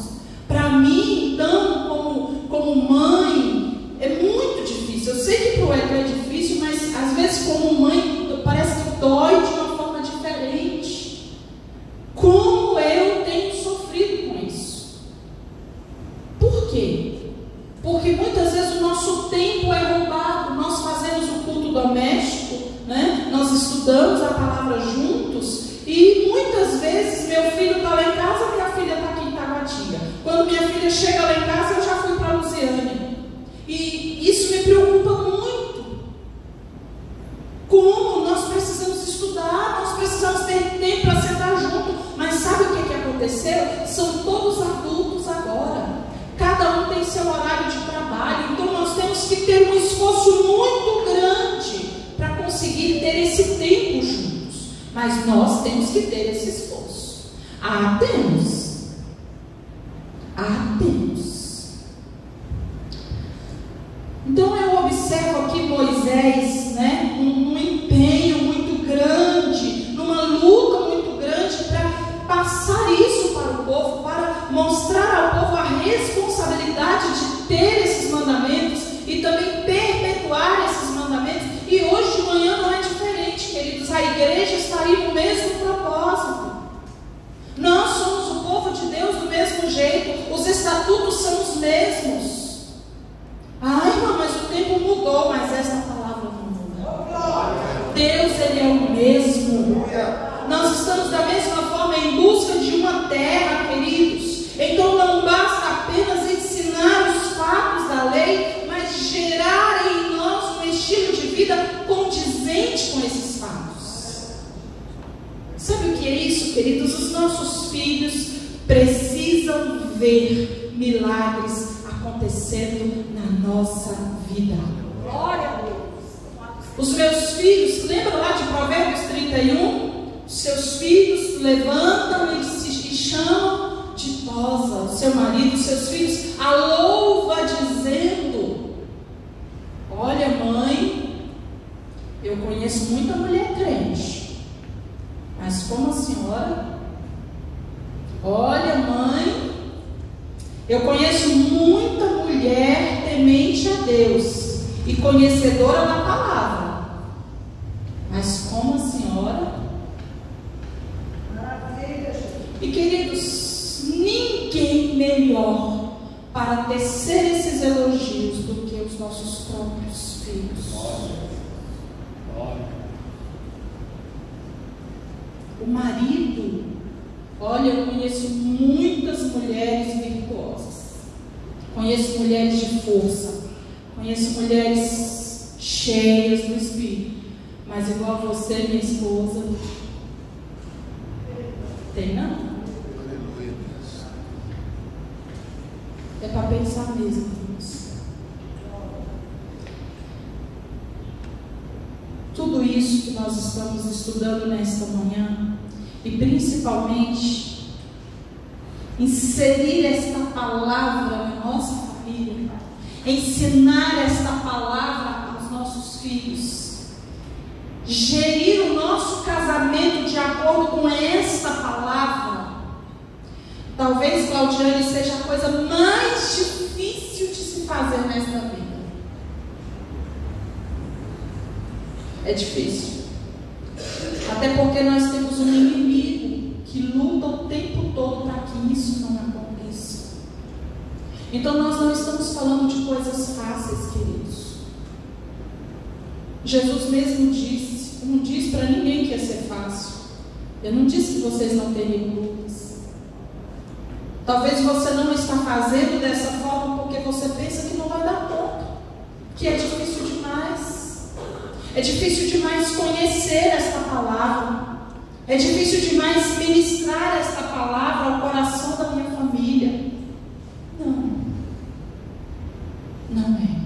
Speaker 3: Para mim, então, como mãe, é muito difícil. Eu sei que para o Edgar é difícil, mas às vezes como mãe, parece que dói de uma forma diferente. Como eu tenho sofrido com isso. Por quê? Porque muitas vezes o nosso tempo é roubado. Nós fazemos o culto doméstico, né? Nós estudamos a palavra juntos, e muitas vezes meu filho está lá em casa, minha filha está aqui em Taguatinga. Quando minha filha chega lá em casa, eu já fui para Lusiânia. E isso me preocupa muito. Como nós precisamos estudar, nós precisamos ter tempo para sentar junto. Mas sabe o que aconteceu? São todos adultos agora. Cada um tem seu horário de trabalho. Então nós temos que ter um esforço muito grande para conseguir ter esse tempo juntos. Mas nós temos que ter esse esforço. Temos. Então eu observo aqui Moisés, né, um empenho muito grande, numa luta muito grande para passar isso para o povo, para mostrar ao povo a responsabilidade de ter esses mandamentos e também perpetuar esses mandamentos. E hoje de manhã não é diferente, queridos. A igreja está aí no mesmo propósito. Nós somos o povo de Deus do mesmo jeito. Os estatutos são os mesmos. Irmã, mas o tempo mudou. Mas essa palavra não muda. Deus, Ele é o mesmo. Nós estamos da mesma forma em busca de uma terra, queridos. Então não basta apenas ensinar os fatos da lei, mas gerar em nós um estilo de vida condizente com esses fatos. Sabe o que é isso, queridos? Os nossos filhos precisam ver milagres acontecendo na nossa vida.
Speaker 4: Glória a Deus.
Speaker 3: Os meus filhos, lembra lá de Provérbios 31? Seus filhos levantam e chamam ditosa o seu marido, seus filhos a louva, dizendo: olha, mãe, eu conheço muita mulher crente, mas como a senhora? Olha, mãe, eu conheço muita mulher temente a Deus e conhecedora da palavra, mas como a senhora? E queridos, ninguém melhor para tecer esses elogios do que os nossos próprios filhos. O marido, olha, eu conheço muitas mulheres virtuosas, conheço mulheres de força, conheço mulheres cheias do Espírito, mas igual a você, minha esposa, tem não? É para pensar mesmo, irmãos. Tudo isso que nós estamos estudando nesta manhã, e principalmente inserir esta palavra na nossa família, ensinar esta palavra aos nossos filhos, gerir o nosso casamento de acordo com esta palavra. Talvez, Claudiane, seja a coisa mais difícil de se fazer nesta vida. É difícil. Até porque nós temos um inimigo que luta o tempo todo para que isso não aconteça. Então nós não estamos falando de coisas fáceis, queridos. Jesus mesmo disse, eu não disse para ninguém que ia ser fácil. Eu não disse que vocês não teriam lutas. Talvez você não está fazendo dessa forma porque você pensa que não vai dar conta, que é difícil demais. É difícil demais conhecer esta palavra. É difícil demais ministrar esta palavra ao coração da minha família. Não é.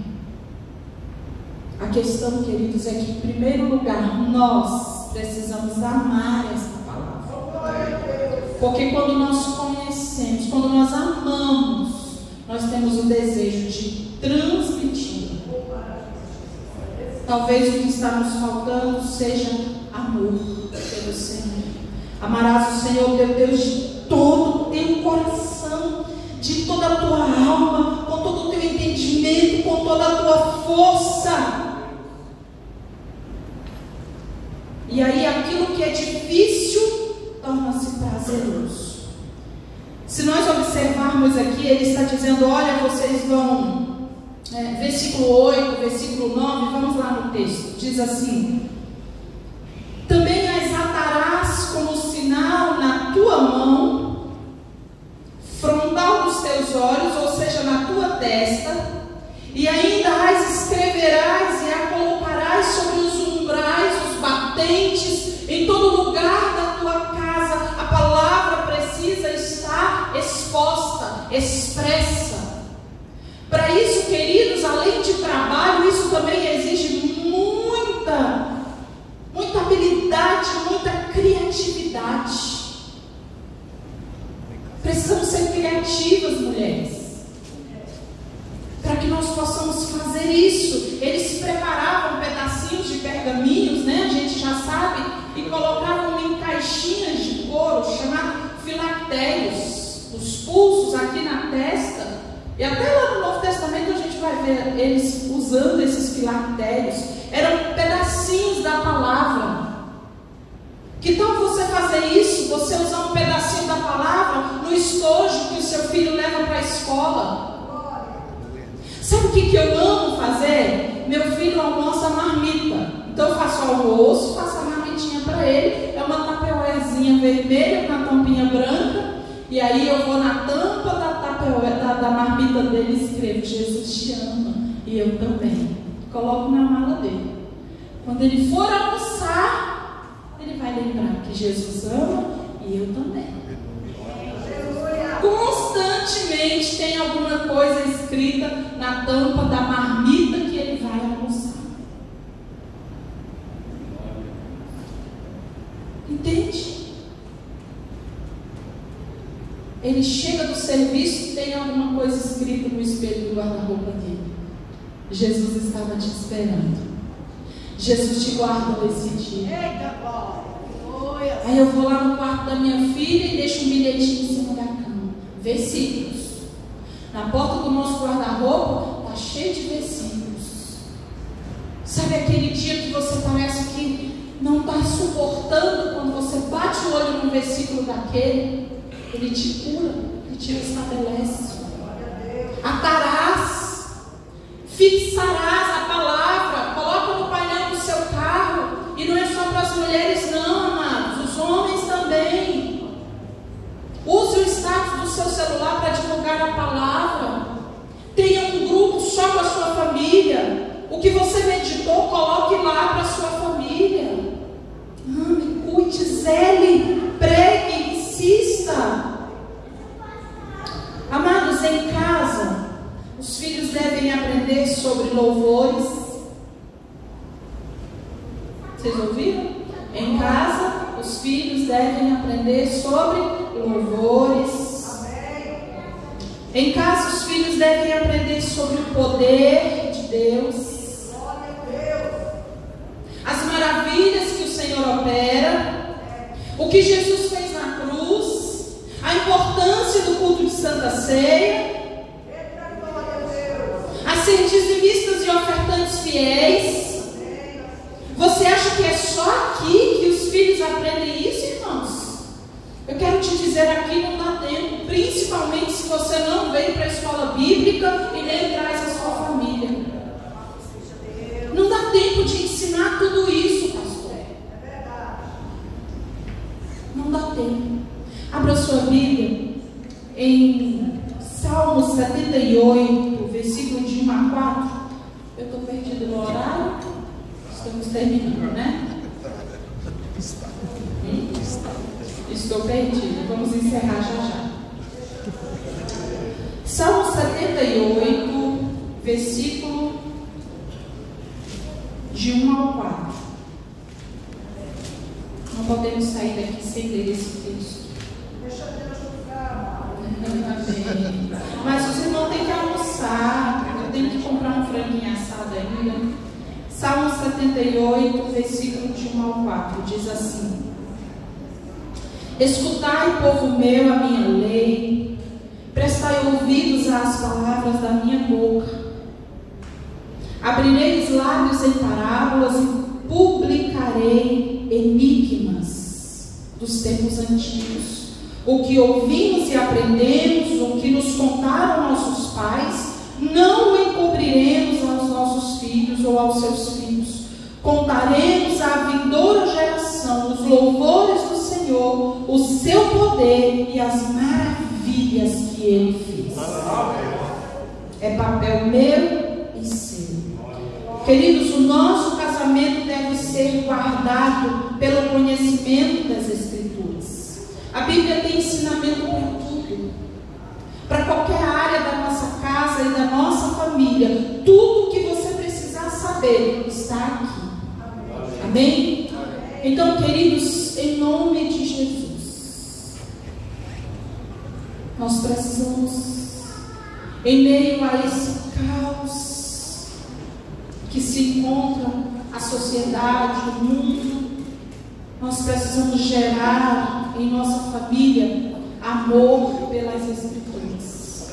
Speaker 3: A questão, queridos, é que em primeiro lugar nós precisamos amar esta palavra. Porque quando nós conhecemos, quando nós amamos, nós temos o desejo de transmitir. Talvez o que está nos faltando seja amor pelo Senhor. Amarás o Senhor teu Deus de todo o teu coração, de toda a tua alma, com todo o teu entendimento, com toda a tua força. E aí aquilo que é difícil torna-se prazeroso. Se nós observarmos aqui, ele está dizendo, olha, vocês vão, versículo 8, versículo 9, vamos lá no texto, diz assim: também as atarás como sinal na tua mão, frontal dos teus olhos, ou seja, na tua testa, e ainda as escreverás e a colocarás sobre os umbrais, os batentes, em todo lugar da tua casa. A palavra precisa estar exposta, expressa. Para isso, queridos, além de trabalho, isso também exige muita habilidade, muita criatividade. Precisamos ser criativas, mulheres, para que nós possamos fazer isso. Eles se preparavam pedacinhos de pergaminhos, né? A gente já sabe, e colocavam em caixinhas de couro, chamado filactérios, os pulsos aqui na testa. E até lá no Novo Testamento a gente vai ver eles usando esses filactérios. Eram pedacinhos da palavra. Que tal você fazer isso? Você usar um pedacinho da palavra no estojo que o seu filho leva para a escola. Sabe o que eu amo fazer? Meu filho almoça marmita. Então eu faço almoço, faço a marmitinha para ele. É uma tapeuezinha vermelha com a tampinha branca. E aí eu vou na tampa da marmita dele e escrevo: Jesus te ama e eu também. Coloco na mala dele. Quando ele for almoçar, ele vai lembrar que Jesus ama e eu também. Constantemente tem alguma coisa escrita na tampa da marmita que ele vai almoçar. Entende? Ele chega do serviço, tem alguma coisa escrita no espelho do guarda-roupa dele. Jesus estava te esperando. Jesus te guarda nesse dia. Aí eu vou lá no quarto da minha filha e deixo um bilhetinho em cima da cama. Versículos. Na porta do nosso guarda-roupa está cheio de versículos. Sabe aquele dia que você parece que não está suportando, quando você bate o olho no versículo daquele? Ele te cura, ele te estabelece. Atarás, fixarás a palavra, coloca no painel do seu carro. E não é só para as mulheres não, amados, os homens também. Use o status do seu celular para divulgar a palavra. Tenha um grupo só com a sua família. O que você meditou, coloque lá para a sua família. Ame, cuide, zele, pregue, insista. Amados, em casa, os filhos devem aprender sobre louvores. Vocês ouviram? Em casa, os filhos devem aprender sobre louvores. Em casa, os filhos devem aprender sobre o poder de Deus, as maravilhas que o Senhor opera, o que Jesus fez na cruz, a importância do culto de Santa Ceia, a ser dizimistas e ofertantes fiéis. Você acha que é só aqui que os filhos aprendem isso, irmãos? Eu quero te dizer, aqui não dá tempo, principalmente se você não veio para a escola bíblica e nem traz a sua família. Não dá tempo de ensinar 78, versículo de 1 a 4. Eu estou perdido no horário? Estamos terminando, né? Estou perdido. Vamos encerrar já. Salmo 78, versículo de 1 ao 4. Não podemos sair daqui sem ler esse texto.
Speaker 4: Deixa Deus julgar.
Speaker 3: Mas os irmãos têm que almoçar. Eu tenho que comprar um franguinho assado ainda. Salmo 78, versículo de 1 ao 4. Diz assim: Escutai, povo meu, a minha lei. Prestai ouvidos às palavras da minha boca. Abrirei os lábios em parábolas e publicarei enigmas dos tempos antigos. O que ouvimos e aprendemos, o que nos contaram nossos pais, não o encobriremos aos nossos filhos ou aos seus filhos. Contaremos à vindoura geração os louvores do Senhor, o seu poder e as maravilhas que Ele fez. É papel meu e seu. Queridos, o nosso casamento deve ser guardado pelo conhecimento das Escrituras. A Bíblia tem ensinamento para tudo, para qualquer área da nossa casa e da nossa família. Tudo que você precisar saber está aqui. Amém? Então, queridos, em nome de Jesus, nós precisamos, em meio a esse caos que se encontra a sociedade, o mundo, nós precisamos gerar em nossa família amor pelas Escrituras.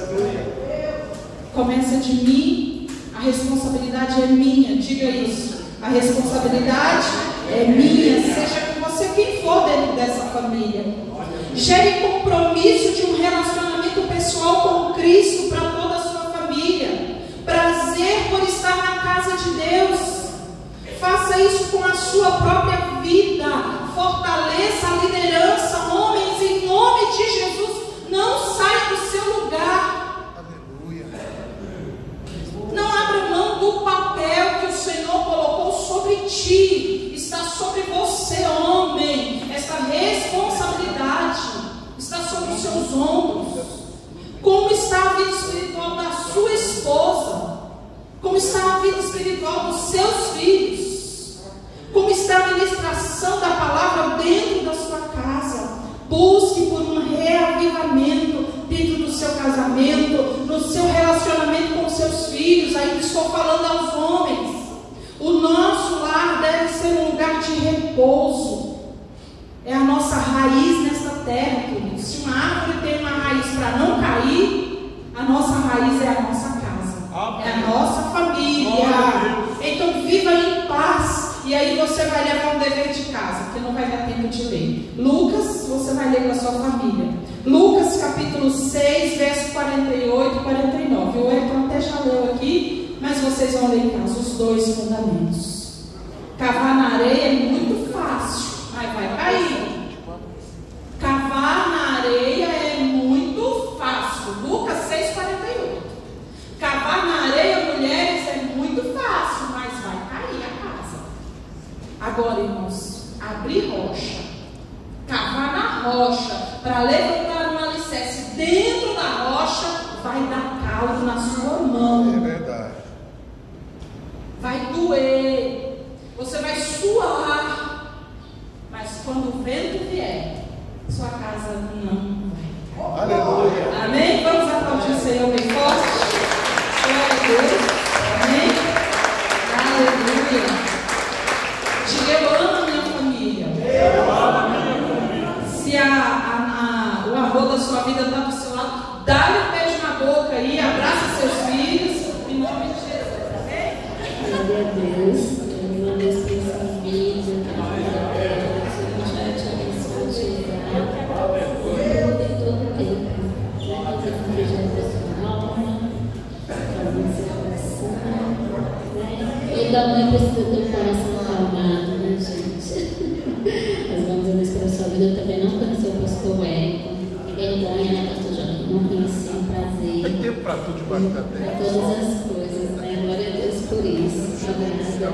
Speaker 3: Começa de mim, a responsabilidade é minha, diga isso. A responsabilidade é minha, seja com você quem for dentro dessa família. Gere compromisso de um relacionamento pessoal com Cristo para toda a sua família. Prazer por estar na casa de Deus. Faça isso com a sua própria vida. Fortaleça a liderança, homens, em nome de Jesus. Não saia do seu lugar.
Speaker 2: Aleluia.
Speaker 3: Não abra mão do papel que o Senhor colocou sobre ti. Está sobre você, homem. Essa responsabilidade está sobre os seus ombros. Como está a vida espiritual da sua esposa? Como está a vida espiritual dos seus filhos? Como está a ministração da palavra dentro da sua casa? Busque por um reavivamento dentro do seu casamento, no seu relacionamento com seus filhos. Aí estou falando aos homens. O nosso lar deve ser um lugar de repouso. É a nossa raiz nesta terra, queridos. Se uma árvore tem uma raiz para não cair, a nossa raiz é a nossa casa, é a nossa família. Então viva em paz. E aí você vai levar um dever de casa, que não vai dar tempo de ler. Lucas, você vai ler com a sua família. Lucas capítulo 6, verso 48 e 49. O Elton até já leu aqui, mas vocês vão ler em casa os dois fundamentos. Cavar na areia é muito fácil, mas vai cair. Cavar na areia é muito fácil. Lucas 6, 48. Cavar na areia, mulheres, é muito fácil, mas vai cair a casa. Agora, irmãos, abrir rocha, cavar na rocha, para levantar um alicerce dentro da rocha, vai dar caldo na sua mão.
Speaker 2: É verdade.
Speaker 3: Vai doer, você vai suar, mas quando o vento vier, sua casa não vai.
Speaker 2: Aleluia.
Speaker 3: Amém? Vamos aplaudir o Senhor bem forte. Glória a Deus. Amém? Aleluia. Diga, eu amo a minha família. Se o amor da sua vida está do seu lado, dá-lhe um beijo na boca aí, abraça seus filhos, em nome de Jesus. Amém?
Speaker 5: Glória a Deus. Glória a Deus pela sua vida. Glória a Deus. A gente vai te abençoar, te dar. Em todo tempo. Vai fazer com que já da sua alma. Fazer seu coração. Toda mãe precisa ter um coração acalmado, né, gente? Nós vamos orar pela sua vida. Eu também não conheci o pastor Érico. Que vergonha, né, pastor Joaquim? não conhecia o prazer.
Speaker 2: Tem tempo para tudo debaixo da terra.
Speaker 5: Para todas as coisas, né? Glória a Deus por isso. Obrigada.